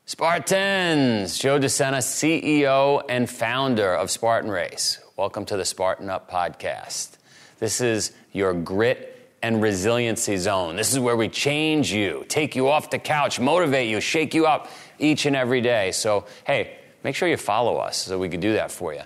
Spartans, Joe De Sena, CEO and founder of Spartan Race. Welcome to the Spartan Up podcast. This is your grit and resiliency zone. This is where we change you, take you off the couch, motivate you, shake you up each and every day. So, hey, make sure you follow us so we can do that for you.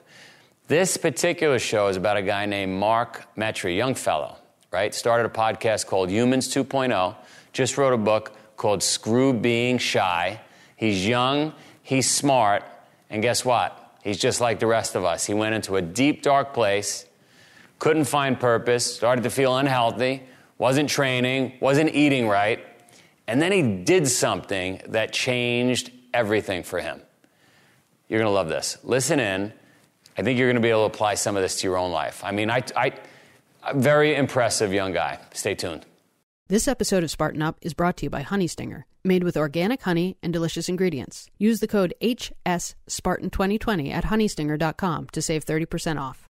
This particular show is about a guy named Mark Metry, young fellow, right? Started a podcast called Humans 2.0, just wrote a book called Screw Being Shy. He's young, he's smart, and guess what? He's just like the rest of us. He went into a deep, dark place, couldn't find purpose, started to feel unhealthy, wasn't training, wasn't eating right, and then he did something that changed everything for him. You're going to love this. Listen in. I think you're going to be able to apply some of this to your own life. I mean, a very impressive young guy. Stay tuned. This episode of Spartan Up is brought to you by Honey Stinger, made with organic honey and delicious ingredients. Use the code HSSpartan2020 at honeystinger.com to save 30% off.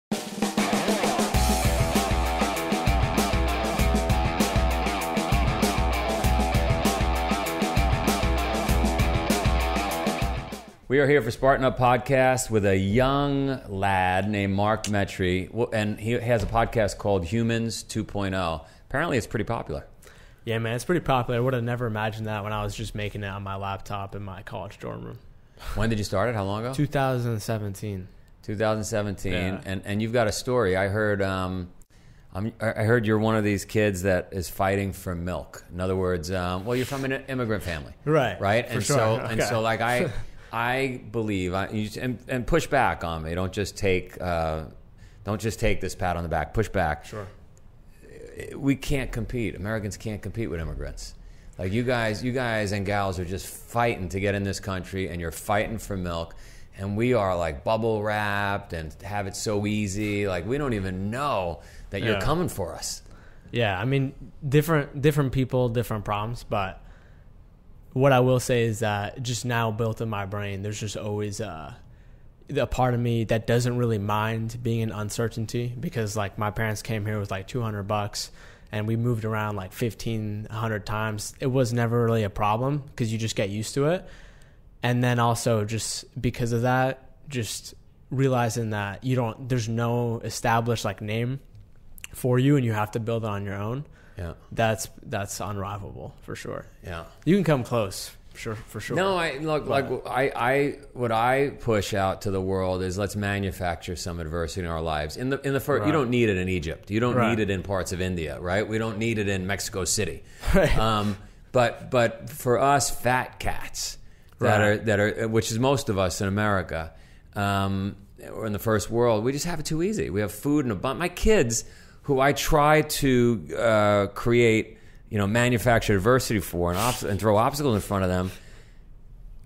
We are here for Spartan Up Podcast with a young lad named Mark Metry, and he has a podcast called Humans 2.0. Apparently, it's pretty popular. Yeah, man, it's pretty popular. I would have never imagined that when I was just making it on my laptop in my college dorm room. When did you start it? How long ago? 2017. 2017, yeah. And you've got a story. I heard you're one of these kids that is fighting for milk. In other words, you're from an immigrant family, right? And sure. so like I believe, and push back on me. Don't just take this pat on the back. Push back. Sure. We can't compete. Americans can't compete with immigrants. Like you guys and gals are just fighting to get in this country, and you're fighting for milk. And we are like bubble wrapped and have it so easy. Like we don't even know that you're coming for us. Yeah, I mean, different people, different problems. But what I will say is that just now built in my brain, there's just always a part of me that doesn't really mind being in uncertainty, because like my parents came here with like $200 and we moved around like 1,500 times. It was never really a problem because you just get used to it. And then also just because of that, just realizing that there's no established like name for you and you have to build it on your own. Yeah. That's unrivalable for sure. Yeah. You can come close. Sure, for sure. No, what I push out to the world is let's manufacture some adversity in our lives. In the first, right. You don't need it in Egypt. You don't right. need it in parts of India, right? We don't need it in Mexico City. Right. But for us fat cats that are which is most of us in America, or in the first world, we just have it too easy. We have food in abundance. My kids, who I try to create, manufacture adversity for and throw obstacles in front of them.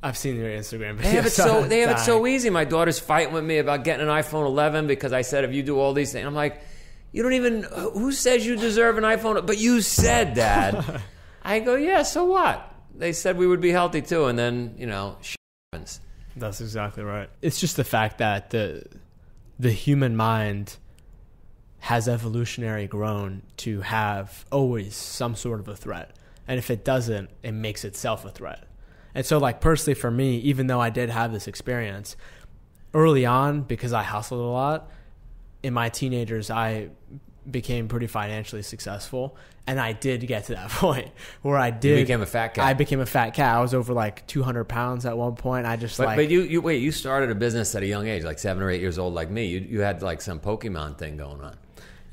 I've seen your Instagram videos. They have it so easy. My daughter's fighting with me about getting an iPhone 11 because I said, if you do all these things, I'm like, you don't even, who says you deserve an iPhone? But you said, Dad. I go, yeah, so what? They said we would be healthy too. And then, shit happens. That's exactly right. It's just the fact that the human mind has evolutionary grown to have always some sort of a threat. And if it doesn't, it makes itself a threat. And so like personally for me, even though I did have this experience early on, because I hustled a lot, in my teenagers, I became pretty financially successful. And I did get to that point where you became a fat cat. I became a fat cat. I was over like 200 pounds at one point. But you started a business at a young age, like 7 or 8 years old, like me. You had like some Pokemon thing going on.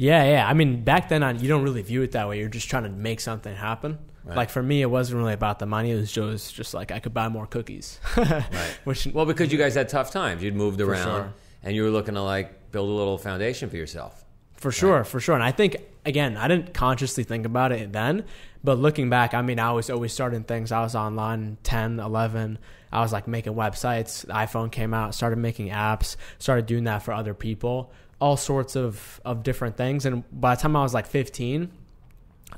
Yeah. I mean, back then, you don't really view it that way. You're just trying to make something happen. Right. Like for me, it wasn't really about the money. It was just like I could buy more cookies. Right. Because you guys had tough times. You'd moved around, sure. And you were looking to like build a little foundation for yourself. For sure. And I think, again, I didn't consciously think about it then, but looking back, I mean, I was always starting things. I was online 10, 11. I was like making websites. The iPhone came out, started making apps, started doing that for other people. All sorts of different things. And by the time I was like 15,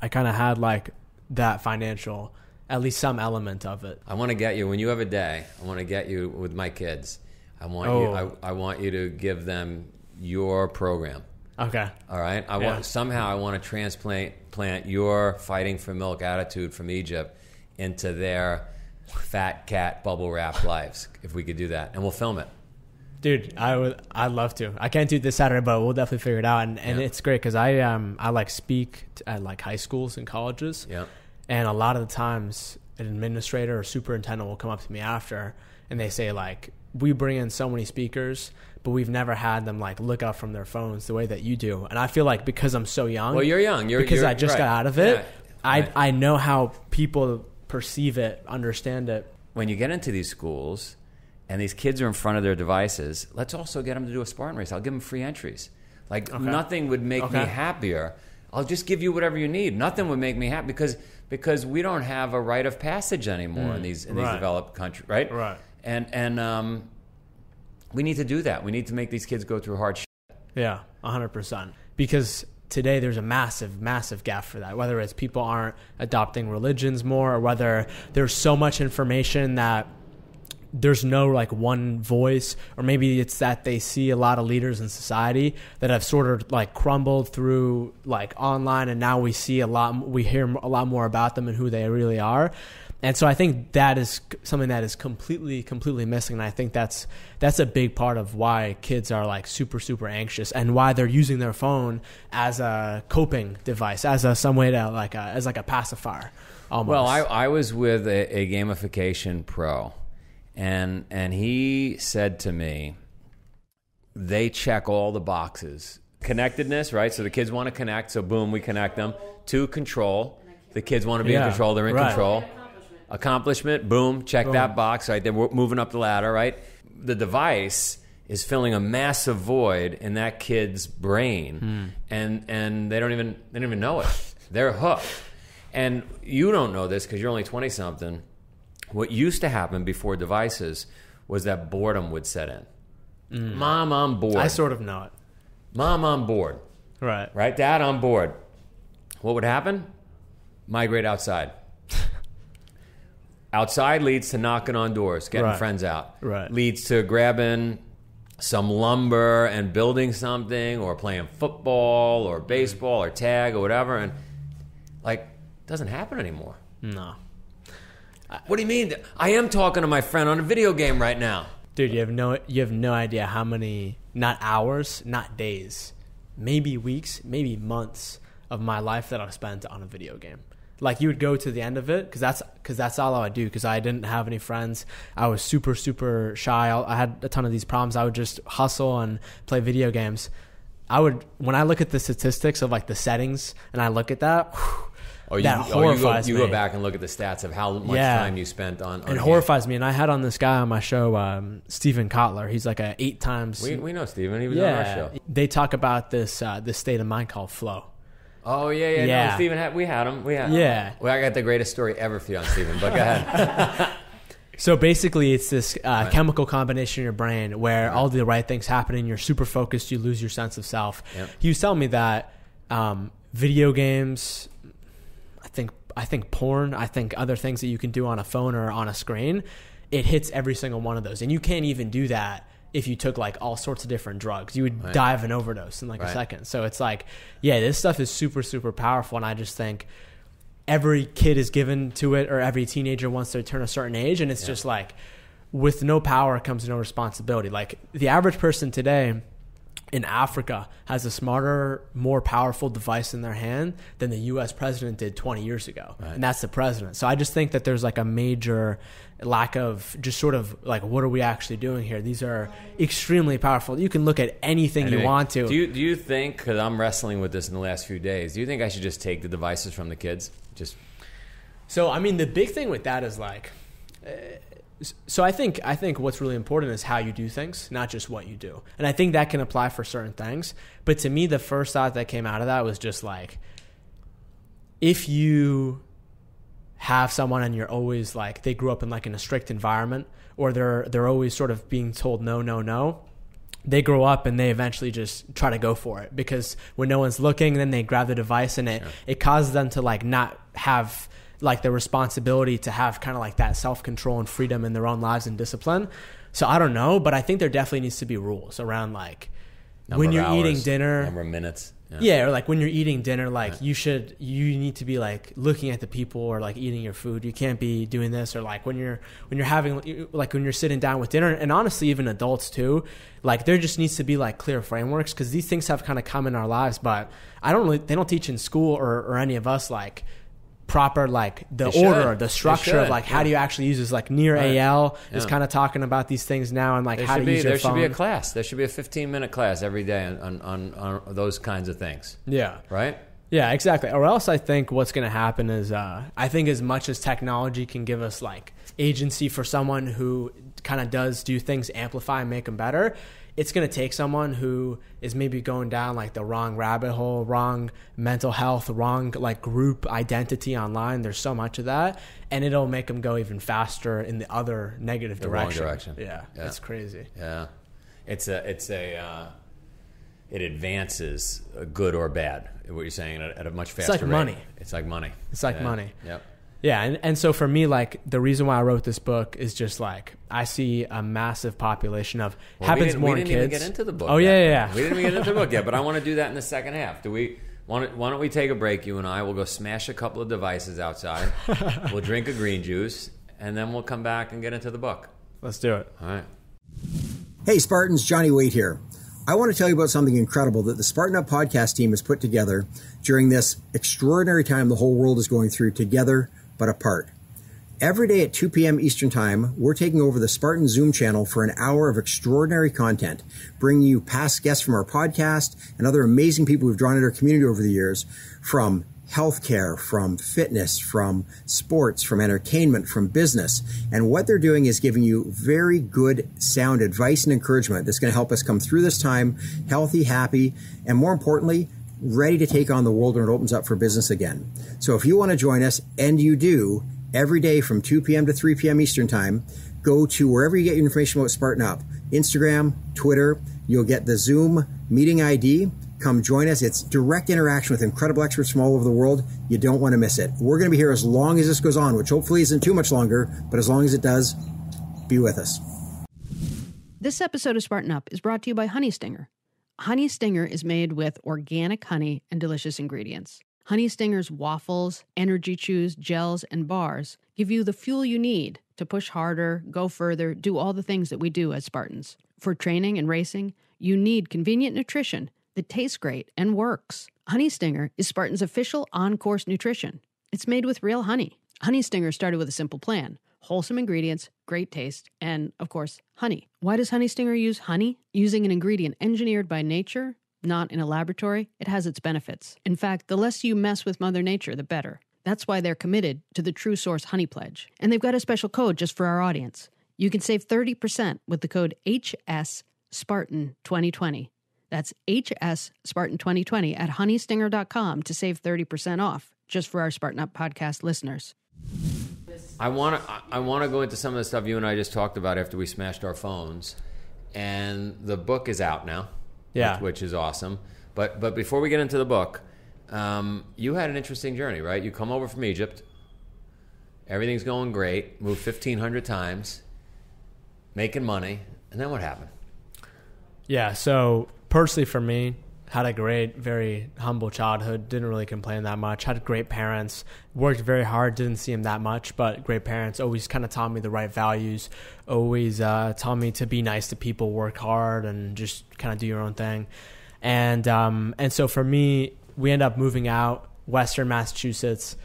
I kind of had like that financial, at least some element of it. I want to get you, when you have a day, I want to get you with my kids. I want you to give them your program. Okay. All right. I want to transplant your fighting for milk attitude from Egypt into their fat cat bubble wrap lives if we could do that, and we'll film it. Dude, I'd love to. I can't do it this Saturday, but we'll definitely figure it out. And it's great because I like speak at like high schools and colleges. Yeah. And a lot of the times an administrator or superintendent will come up to me after and they say like, we bring in so many speakers, but we've never had them like look up from their phones the way that you do. And I feel like because I'm so young. Well, you're young. Because I just right. got out of it. Yeah. I know how people perceive it, understand it. When you get into these schools and these kids are in front of their devices, let's also get them to do a Spartan race. I'll give them free entries. Like nothing would make me happier. I'll just give you whatever you need. Nothing would make me happy because we don't have a rite of passage anymore in these developed countries, right? Right. And we need to do that. We need to make these kids go through hard shit. Yeah, 100%. Because today there's a massive, massive gap for that. Whether it's people aren't adopting religions more, or whether there's so much information that there's no like one voice, or maybe it's that they see a lot of leaders in society that have sort of like crumbled through like online, and now we hear a lot more about them and who they really are. And so I think that is something that is completely missing. And I think that's a big part of why kids are like super, super anxious, and why they're using their phone as a coping device, as some way to as a pacifier almost. Well, I was with a gamification pro, and he said to me, they check all the boxes. Connectedness, right? So the kids want to connect, so boom, we connect them. 2, control. The kids want to be in control, they're in control. Accomplishment, boom, check that box, right? They're moving up the ladder, right? The device is filling a massive void in that kid's brain, and they don't even know it. They're hooked. And you don't know this because you're only 20-something. What used to happen before devices was that boredom would set in. Mom, I'm bored. I sort of know it. Mom, I'm bored. Right. Dad, I'm bored. What would happen? Migrate outside. Outside leads to knocking on doors, getting friends out. Right. Leads to grabbing some lumber and building something, or playing football or baseball or tag or whatever. And like, it doesn't happen anymore. No. What do you mean? I am talking to my friend on a video game right now. Dude, you have no idea how many, not hours, not days, maybe weeks, maybe months of my life that I've spent on a video game. Like, you would go to the end of it because that's all I would do, because I didn't have any friends. I was super, super shy. I had a ton of these problems. I would just hustle and play video games. When I look at the statistics of like the settings and I look at that, horrifies me. You go back and look at the stats of how much time you spent on it horrifies me. And I had on this guy on my show, Steven Kotler. He's like a 8 times. We know Steven. He was on our show. They talk about this state of mind called flow. Oh, yeah. No, Steven, we had him. Yeah. Well, I got the greatest story ever for you on Steven, but go ahead. So basically, it's this chemical combination in your brain where all the right things happen and you're super focused, you lose your sense of self. Yep. He was telling me that video games, I think porn, I think other things that you can do on a phone or on a screen, it hits every single one of those. And you can't even do that if you took like all sorts of different drugs. You would die of an overdose in like a second. So it's like, this stuff is super, super powerful. And I just think every kid is given to it, or every teenager once they turn a certain age. And it's just like, with no power comes no responsibility. Like, the average person today in Africa has a smarter, more powerful device in their hand than the U.S. president did 20 years ago. Right. And that's the president. So I just think that there's like a major lack of just sort of like, what are we actually doing here? These are extremely powerful. You can look at anything you want to. Do you think, because I'm wrestling with this in the last few days, do you think I should just take the devices from the kids? So, I mean, the big thing with that is like... So I think what's really important is how you do things, not just what you do. And I think that can apply for certain things. But to me, the first thought that came out of that was just like, if you have someone and you're always like, they grew up in like in a strict environment, or they're always sort of being told no, they grow up and they eventually just try to go for it, because when no one's looking, then they grab the device, and it causes them to like not have like the responsibility to have kind of like that self-control and freedom in their own lives and discipline. So I don't know, but I think there definitely needs to be rules around like when you're eating dinner, number of minutes. Yeah, or like when you're eating dinner, like you need to be like looking at the people or like eating your food. You can't be doing this, or like when you're sitting down with dinner, and honestly, even adults too, like there just needs to be like clear frameworks, because these things have kind of come in our lives, but they don't teach in school or any of us like proper like the order, the structure of like how do you actually use this. Like Near AL is kind of talking about these things now, and like how to use your phone. There should be a class. There should be a 15-minute class every day on those kinds of things. Yeah. Right? Yeah, exactly. Or else I think what's going to happen is I think as much as technology can give us like agency for someone who kind of does do things, amplify and make them better, it's going to take someone who is maybe going down like the wrong rabbit hole, wrong mental health, wrong like group identity online. There's so much of that, and it'll make them go even faster in the other negative direction. Wrong direction. Yeah, it's crazy. Yeah, it advances good or bad. What you're saying at a much faster rate. Money. It's like money. It's like money. Yep. Yeah, and so for me, like the reason why I wrote this book is just like I see a massive population of happens more in kids. We didn't even get into the book. Oh yeah. We didn't even get into the book yet, but I want to do that in the second half. Why don't we take a break? You and I will go smash a couple of devices outside. We'll drink a green juice, and then we'll come back and get into the book. Let's do it. All right. Hey Spartans, Johnny Waite here. I want to tell you about something incredible that the Spartan Up podcast team has put together during this extraordinary time the whole world is going through, together but apart. Every day at 2 p.m. Eastern Time, we're taking over the Spartan Zoom channel for an hour of extraordinary content, bringing you past guests from our podcast and other amazing people we've drawn into our community over the years, from healthcare, from fitness, from sports, from entertainment, from business. And what they're doing is giving you very good sound advice and encouragement that's going to help us come through this time healthy, happy, and more importantly, ready to take on the world when it opens up for business again. So if you want to join us, and you do, every day from 2 p.m. to 3 p.m. Eastern Time, go to wherever you get your information about Spartan Up, Instagram, Twitter. You'll get the Zoom meeting ID. Come join us. It's direct interaction with incredible experts from all over the world. You don't want to miss it. We're going to be here as long as this goes on, which hopefully isn't too much longer, but as long as it does, be with us. This episode of Spartan Up is brought to you by Honey Stinger. Honey Stinger is made with organic honey and delicious ingredients. Honey Stinger's waffles, energy chews, gels, and bars give you the fuel you need to push harder, go further, do all the things that we do as Spartans. For training and racing, you need convenient nutrition that tastes great and works. Honey Stinger is Spartan's official on-course nutrition. It's made with real honey. Honey Stinger started with a simple plan: wholesome ingredients, great taste, and, of course, honey. Why does Honey Stinger use honey? Using an ingredient engineered by nature, not in a laboratory, it has its benefits. In fact, the less you mess with Mother Nature, the better. That's why they're committed to the True Source Honey Pledge. And they've got a special code just for our audience. You can save 30% with the code HSSpartan2020. That's HSSpartan2020 at honeystinger.com to save 30% off, just for our Spartan Up podcast listeners. I want to go into some of the stuff you and I just talked about after we smashed our phones, and the book is out now, which is awesome. But before we get into the book, you had an interesting journey, right? You come over from Egypt, everything's going great, moved 1,500 times, making money, and then what happened? Yeah, so personally for me, had a great, very humble childhood, didn't really complain that much, had great parents, worked very hard, didn't see them that much, but great parents, always kind of taught me the right values, always taught me to be nice to people, work hard, and just kind of do your own thing. And so for me, we ended up moving out, Western Massachusetts,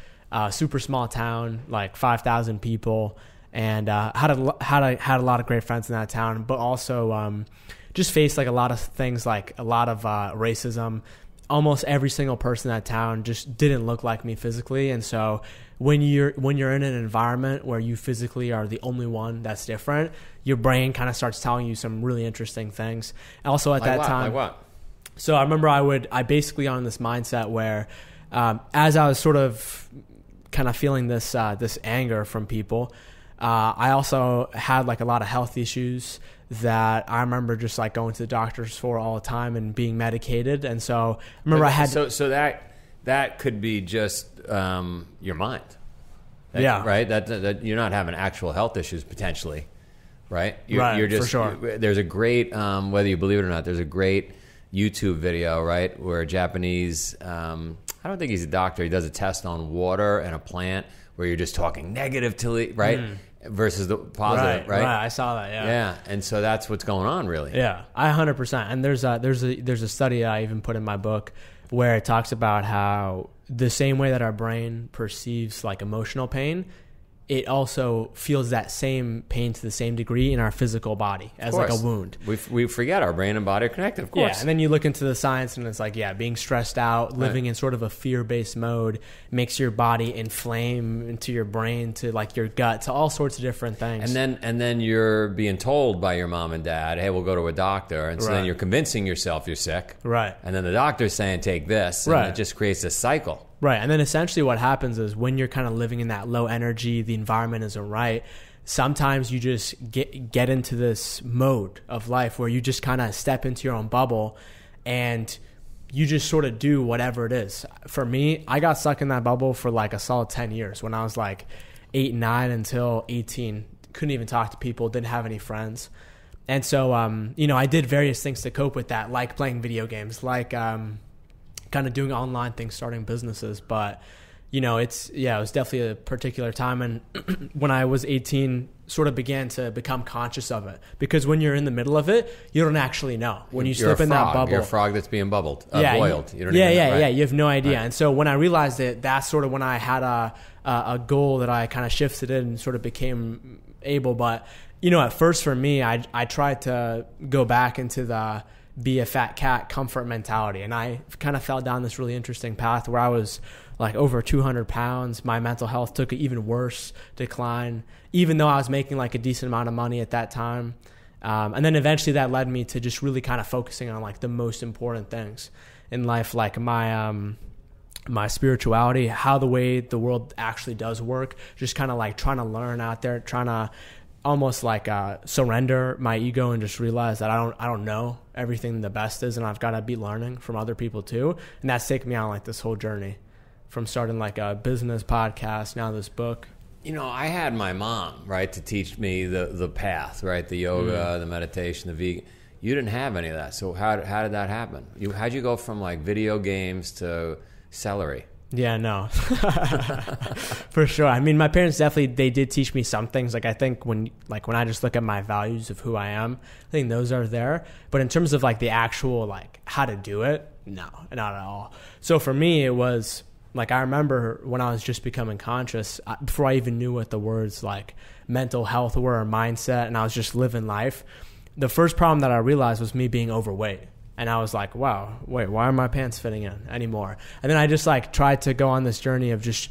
super small town, like 5,000 people, and had a lot of great friends in that town, but also just faced like a lot of things, like a lot of racism. Almost every single person in that town just didn't look like me physically, and so when you're in an environment where you physically are the only one that's different, your brain kind of starts telling you some really interesting things. Also at that time, like what? So I remember I basically on this mindset where as I was sort of kind of feeling this anger from people, I also had like a lot of health issues that I remember just like going to the doctors for all the time and being medicated. And so I remember I had... So that could be just your mind. Right? That you're not having actual health issues potentially, right? You're just, for sure. There's a great, whether you believe it or not, there's a great YouTube video, right, where a Japanese, I don't think he's a doctor, he does a test on water and a plant where you're just talking negatively, right, versus the positive, right? Right, I saw that, Yeah, and so that's what's going on, really. Yeah, 100%. And there's a study I even put in my book where it talks about how the same way that our brain perceives like emotional pain, it also feels that same pain to the same degree in our physical body as like a wound. We forget our brain and body are connected, of course. Yeah, and then you look into the science and it's like, being stressed out, living in sort of a fear-based mode makes your body inflame into your brain, to like your gut, to all sorts of different things. And then you're being told by your mom and dad, hey, we'll go to a doctor. And so then you're convincing yourself you're sick. Right. And then the doctor's saying, take this. And it just creates a cycle. Right. And then essentially what happens is when you're kind of living in that low energy, the environment isn't right, sometimes you just get into this mode of life where you just kind of step into your own bubble and you just sort of do whatever it is. For me, I got stuck in that bubble for like a solid 10 years when I was like 8, 9 until 18. Couldn't even talk to people, didn't have any friends. And so, I did various things to cope with that, like playing video games, like kind of doing online things, starting businesses. But, it was definitely a particular time. And when I was 18, sort of began to become conscious of it. Because when you're in the middle of it, you don't actually know. When you slip in that bubble. You're a frog that's being boiled. You don't even know, right? You have no idea. Right. And so when I realized it, that's sort of when I had a goal that I kind of shifted in and sort of became able. But, at first for me, I tried to go back into the be a fat cat comfort mentality. And I kind of fell down this really interesting path where I was like over 200 pounds. My mental health took an even worse decline, even though I was making like a decent amount of money at that time. And then eventually that led me to just really kind of focusing on like the most important things in life, like my spirituality, how the way the world actually does work, just kind of like trying to learn out there, trying to almost like surrender my ego and just realize that I don't know everything the best is, and I've got to be learning from other people too. And that's taken me on like this whole journey from starting like a business podcast, now this book. I had my mom, right, to teach me the path, right, the yoga, the meditation, the vegan. You didn't have any of that. So how did that happen? How'd you go from like video games to celery? Yeah, no, for sure. I mean, my parents definitely, they did teach me some things. Like I think when I just look at my values of who I am, I think those are there. But in terms of like the actual, like how to do it, no, not at all. So for me, it was like, I remember when I was just becoming conscious, before I even knew what the words like mental health were or mindset, and I was just living life. The first problem that I realized was me being overweight. And I was like, wow, wait, why are my pants fitting in anymore? And then I just like tried to go on this journey of just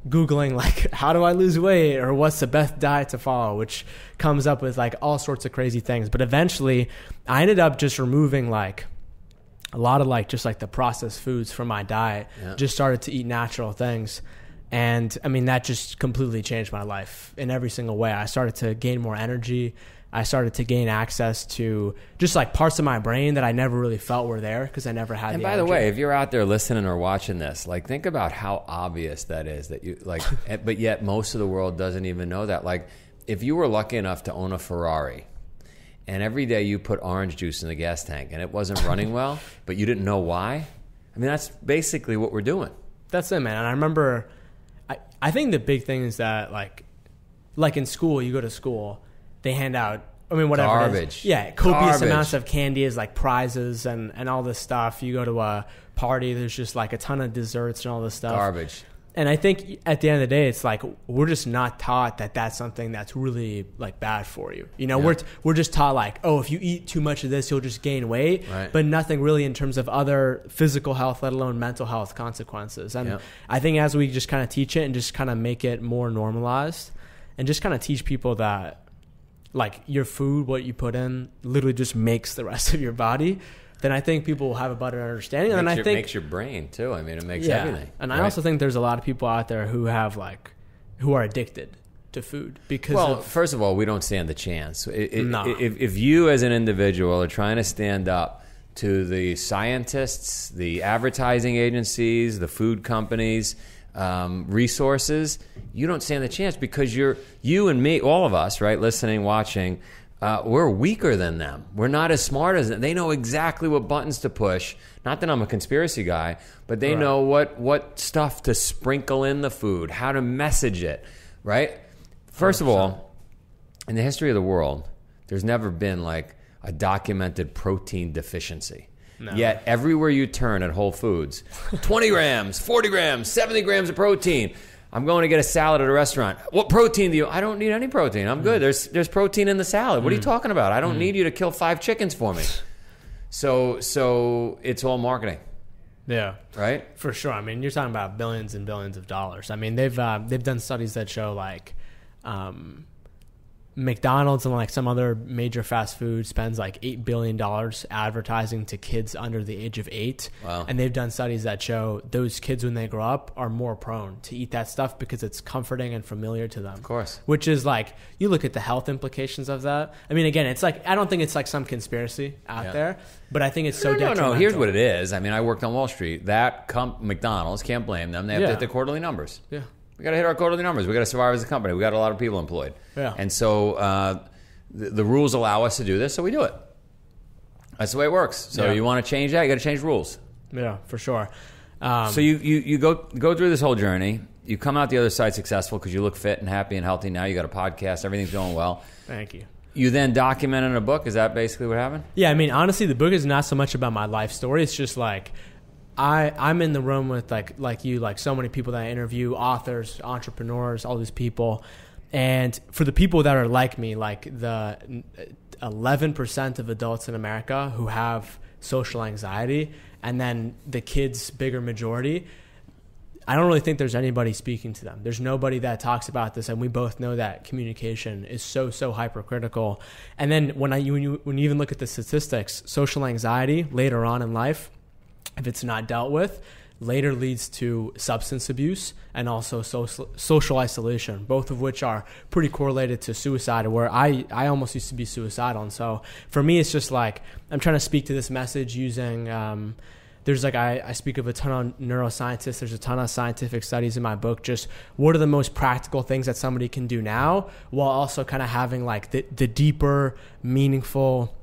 Googling like, how do I lose weight, or what's the best diet to follow, which comes up with like all sorts of crazy things. But eventually I ended up just removing like a lot of like just like the processed foods from my diet, just started to eat natural things. And I mean, that just completely changed my life in every single way. I started to gain more energy. I started to gain access to just like parts of my brain that I never really felt were there because I never had. And by the way, if you're out there listening or watching this, like think about how obvious that is, that you like, but yet most of the world doesn't even know that. Like if you were lucky enough to own a Ferrari and every day you put orange juice in the gas tank and it wasn't running well, but you didn't know why. I mean, that's basically what we're doing. That's it, man. And I remember, I think the big thing is that like in school, you go to school, they hand out, I mean, whatever garbage. It is. Yeah, copious amounts of candy as like prizes and all this stuff. You go to a party, there's just like a ton of desserts and all this stuff. Garbage. And I think at the end of the day, it's like we're just not taught that that's something that's really like bad for you. You know, we're just taught like, oh, if you eat too much of this, you'll just gain weight. Right. But nothing really in terms of other physical health, let alone mental health consequences. And I think as we just kind of teach it and just kind of make it more normalized and just kind of teach people that like your food, what you put in, literally just makes the rest of your body, then I think people will have a better understanding. And I think it makes your brain too. I mean, it makes everything. And I also think there's a lot of people out there who are addicted to food because first of all, we don't stand the chance. If you as an individual are trying to stand up to the scientists, the advertising agencies, the food companies, resources, you don't stand the chance because you and me, all of us, right, listening, watching, we're weaker than them. We're not as smart as them. They know exactly what buttons to push. Not that I'm a conspiracy guy, but they know what stuff to sprinkle in the food, how to message it, right? First of all, in the history of the world, there's never been like a documented protein deficiency. No. Yet everywhere you turn at Whole Foods, 20 grams, 40 grams, 70 grams of protein. I'm going to get a salad at a restaurant. What protein do you? I don't need any protein. I'm good. There's protein in the salad. What are you talking about? I don't need you to kill 5 chickens for me. So it's all marketing. Yeah. Right? For sure. I mean, you're talking about billions and billions of dollars. I mean, they've done studies that show like McDonald's and like some other major fast food spends like $8 billion advertising to kids under the age of 8. Wow. And they've done studies that show those kids when they grow up are more prone to eat that stuff because it's comforting and familiar to them. Of course. Which is like, you look at the health implications of that. I mean, again, it's like, I don't think it's like some conspiracy out there, but I think it's so detrimental. No. Here's what it is. I mean, I worked on Wall Street. McDonald's, can't blame them. They have to hit their quarterly numbers. Yeah. We got to hit our quarterly numbers. We got to survive as a company. We got a lot of people employed. Yeah. And so the rules allow us to do this, so we do it. That's the way it works. So you want to change that, you got to change rules. Yeah, for sure. So you go through this whole journey. You come out the other side successful because you look fit and happy and healthy now. You got a podcast. Everything's going well. Thank you. You then document in a book. Is that basically what happened? Yeah, I mean, honestly, the book is not so much about my life story. It's just like I'm in the room with like you, like so many people that I interview, authors, entrepreneurs, all these people. And for the people that are like me, like the 11% of adults in America who have social anxiety, and then the kids' bigger majority, I don't really think there's anybody speaking to them. There's nobody that talks about this, and we both know that communication is so hypercritical. And then when you even look at the statistics, social anxiety later on in life, if it's not dealt with, later leads to substance abuse and also social isolation, both of which are pretty correlated to suicide, where I almost used to be suicidal. And so for me, it's just like I'm trying to speak to this message using there's like I speak of a ton of neuroscientists. There's a ton of scientific studies in my book. Just what are the most practical things that somebody can do now, while also kind of having like the deeper, meaningful,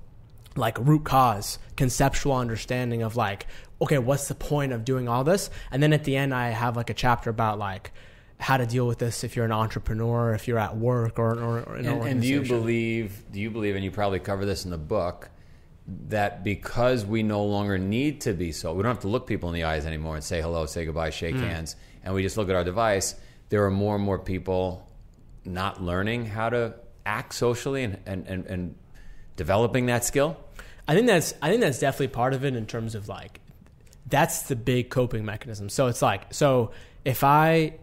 like root cause, conceptual understanding of like, okay, what's the point of doing all this? And then at the end, I have like a chapter about like how to deal with this if you're an entrepreneur, if you're at work or in an organization. And do you believe, and you probably cover this in the book, that because we no longer need to be so, we don't have to look people in the eyes anymore and say hello, say goodbye, shake hands, and we just look at our device, there are more and more people not learning how to act socially and developing that skill? I think that's definitely part of it in terms of like, that's the big coping mechanism. So it's like, so if I,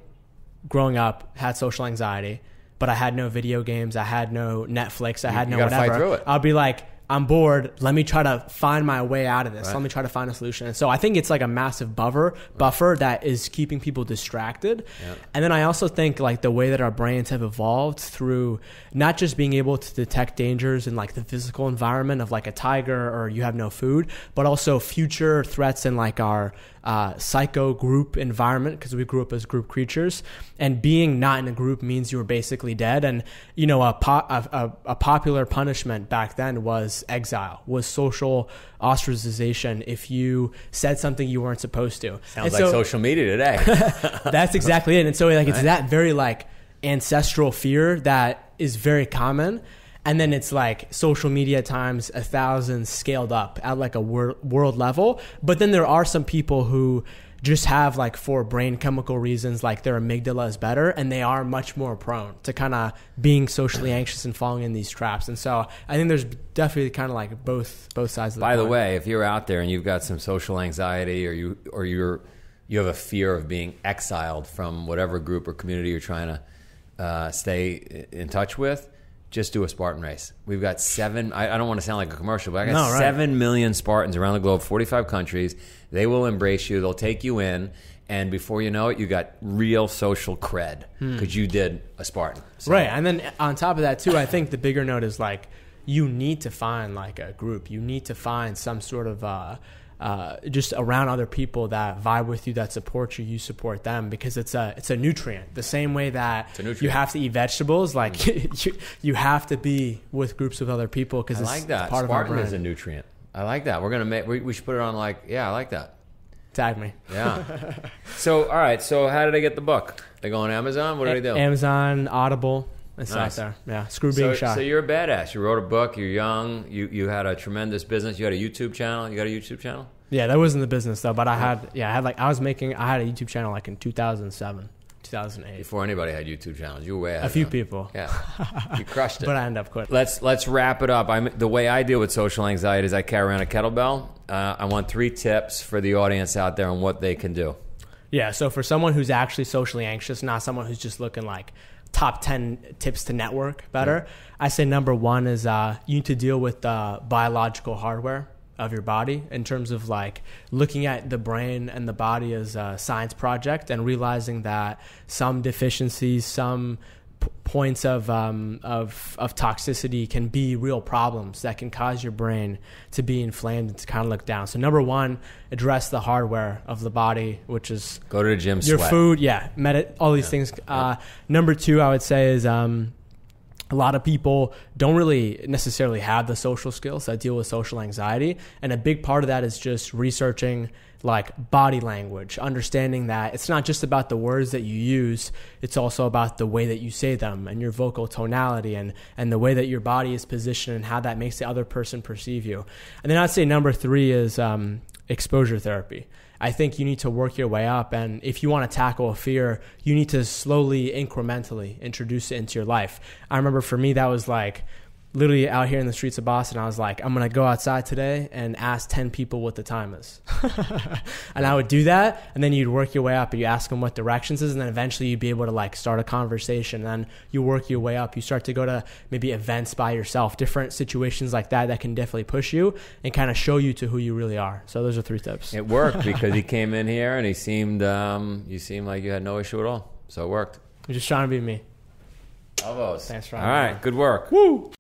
growing up, had social anxiety, but I had no video games, I had no Netflix, I had no whatever, fight through it. I'll be like, I'm bored. Let me try to find my way out of this. Right. Let me try to find a solution. And so I think it's like a massive buffer that is keeping people distracted. Yep. And then I also think like the way that our brains have evolved through not just being able to detect dangers in like the physical environment of like a tiger or you have no food, but also future threats in like our psycho group environment, because we grew up as group creatures, and being not in a group means you were basically dead. And you know, a popular punishment back then was exile, was social ostracization if you said something you weren't supposed to. Sounds like social media today. That's exactly it. And so like it's that very like ancestral fear that is very common. And then it's like social media times 1,000 scaled up at like a world level. But then there are some people who just have like, for brain chemical reasons, like their amygdala is better, and they are much more prone to kind of being socially anxious and falling in these traps. And so I think there's definitely kind of like both sides of the By coin. the way, if you're out there and you've got some social anxiety, or you have a fear of being exiled from whatever group or community you're trying to stay in touch with, just do a Spartan race. We've got 7, I don't want to sound like a commercial, but I got 7 million Spartans around the globe, 45 countries. They will embrace you. They'll take you in. And before you know it, you got real social cred because you did a Spartan. So. Right. And then on top of that, too, I think the bigger note is like, you need to find like a group. You need to find some sort of just around other people that vibe with you, that support you, you support them, because it's a nutrient. The same way that you have to eat vegetables, like you have to be with groups of other people, because it's part Spartan of our brand. is a nutrient. I like that. We're gonna make. We should put it on I like that. Tag me. Yeah. So all right. So how did I get the book? They go on Amazon. What do they do? Amazon, Audible. It's Nice. out there. Yeah. Screw being shy. So you're a badass. You wrote a book. You're young. You had a tremendous business. You had a YouTube channel. You got a YouTube channel? Yeah, that wasn't the business though, but I had a YouTube channel like in 2007, 2008. Before anybody had YouTube channels, you were way ahead. A few people. Yeah, you crushed it. But I ended up quitting. Let's wrap it up. The way I deal with social anxiety is I carry around a kettlebell. I want 3 tips for the audience out there on what they can do. Yeah, so for someone who's actually socially anxious, not someone who's just looking like top 10 tips to network better, I say number 1 is you need to deal with the biological hardware of your body, in terms of like looking at the brain and the body as a science project, and realizing that some deficiencies, some points of toxicity can be real problems that can cause your brain to be inflamed and to kind of look down. So number 1, address the hardware of the body, which is go to the gym, your sweat. food, all these things. Number 2, I would say is a lot of people don't really necessarily have the social skills that deal with social anxiety. And a big part of that is just researching like body language, understanding that it's not just about the words that you use, it's also about the way that you say them and your vocal tonality and the way that your body is positioned and how that makes the other person perceive you. And then I'd say number 3 is exposure therapy. I think you need to work your way up, and if you want to tackle a fear, you need to slowly, incrementally introduce it into your life. I remember for me, that was like literally out here in the streets of Boston, I was like, I'm going to go outside today and ask 10 people what the time is. And I would do that, and then you'd work your way up, and you ask them what directions is, and then eventually you'd be able to like start a conversation, and then you work your way up. You start to go to maybe events by yourself, different situations like that can definitely push you and kind of show you to who you really are. So those are 3 tips. It worked because he came in here and he seemed, you seemed like you had no issue at all. So it worked. You're just trying to be me. Elbows. Thanks for all having me. right, good work. Woo!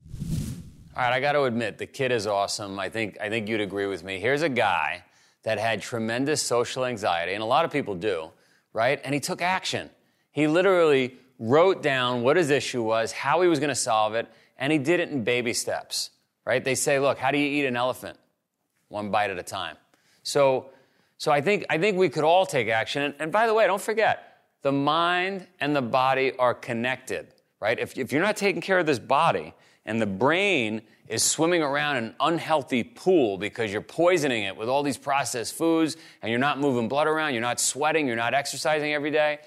All right, I got to admit, the kid is awesome. I think you'd agree with me. Here's a guy that had tremendous social anxiety, and a lot of people do, right? And he took action. He literally wrote down what his issue was, how he was going to solve it, and he did it in baby steps, right? They say, look, how do you eat an elephant? 1 bite at a time. So I think we could all take action. And by the way, don't forget, the mind and the body are connected, right? If you're not taking care of this body, and the brain is swimming around in an unhealthy pool because you're poisoning it with all these processed foods, and you're not moving blood around, you're not sweating, you're not exercising every day,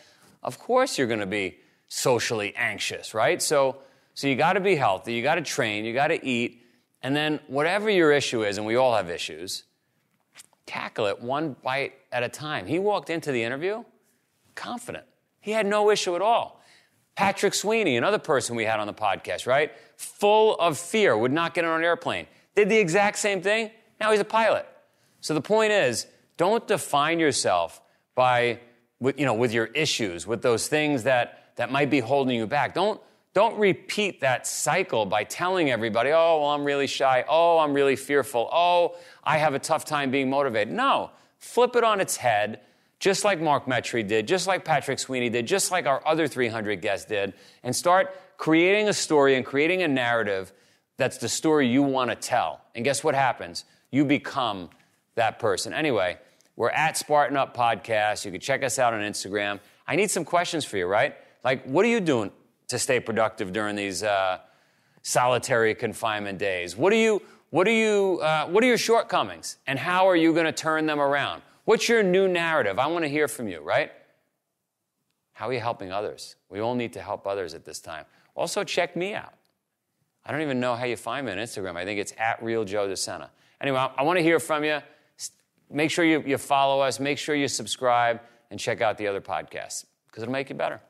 of course you're going to be socially anxious, right? So you got to be healthy, you got to train, you got to eat, and then whatever your issue is, and we all have issues, tackle it 1 bite at a time. He walked into the interview confident. He had no issue at all. Patrick Sweeney, another person we had on the podcast, right? Full of fear, would not get on an airplane. Did the exact same thing. Now he's a pilot. So the point is, don't define yourself with your issues, with those things that might be holding you back. Don't repeat that cycle by telling everybody, oh, well, I'm really shy. Oh, I'm really fearful. Oh, I have a tough time being motivated. No, flip it on its head. Just like Mark Metry did, just like Patrick Sweeney did, just like our other 300 guests did, and start creating a story and creating a narrative that's the story you want to tell. And guess what happens? You become that person. Anyway, we're at Spartan Up Podcast. You can check us out on Instagram. I need some questions for you, right? Like, what are you doing to stay productive during these solitary confinement days? What are your shortcomings, and how are you going to turn them around? What's your new narrative? I want to hear from you, right? How are you helping others? We all need to help others at this time. Also, check me out. I don't even know how you find me on Instagram. I think it's at Real Joe De Sena. Anyway, I want to hear from you. Make sure you follow us. Make sure you subscribe and check out the other podcasts because it'll make you better.